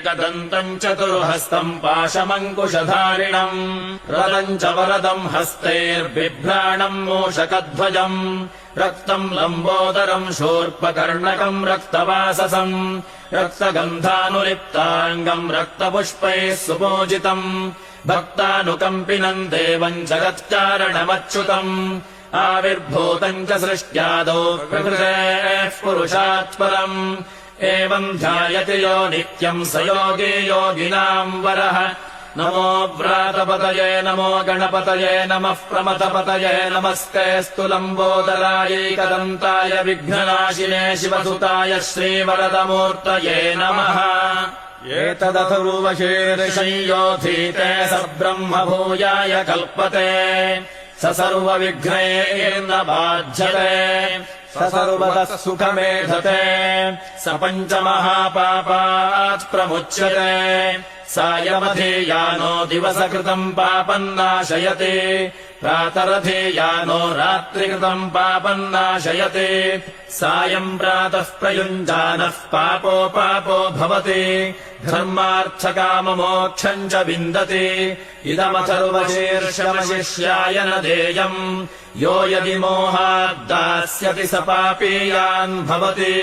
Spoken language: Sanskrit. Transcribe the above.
एकदन्तम् चतुर्हस्तम् पाशमङ्कुशधारिणम् रदम् च वरदम् हस्तैर्बिभ्राणम् मूषकध्वजम् रक्तम् लम्बोदरम् शूर्पकर्णकम् रक्तवाससम् रक्तगन्धानुलिप्ताङ्गम् रक्तपुष्पैः सुपूजितम् भक्तानुकम्पिनम् देवम् जगत्कारणमच्युतम् आविर्भूतम् च सृष्ट्यादौ प्रकृतेः पुरुषात् परम् एवम् ध्यायति यो नित्यम् स योगी योगिनाम् वरः नमो व्रातपतये नमो गणपतये नमः प्रमथपतये नमस्तेऽस्तु लम्बोदरायैकदन्ताय विघ्ननाशिने शिवसुताय श्रीवरदमूर्तये नमः एतदथर्वशीर्षयोऽधीते स ब्रह्म भूयाय कल्पते स सर्वविघ्नैर्न बाध्यते स सर्वतः सुखमेधते स पञ्चमहापापात् प्रमुच्यते सायमधीयानो दिवसकृतम् पापम् नाशयति प्रातरधीयानो रात्रिकृतम् पापम् नाशयति सायम् प्रातः प्रयुञ्जानः पापो पापो भवति धर्मार्थकाममोक्षम् च विन्दति इदमथर्वशीर्षमशिष्याय न देयम् यो यदि मोहाद्दास्यति स पापीयान् भवति।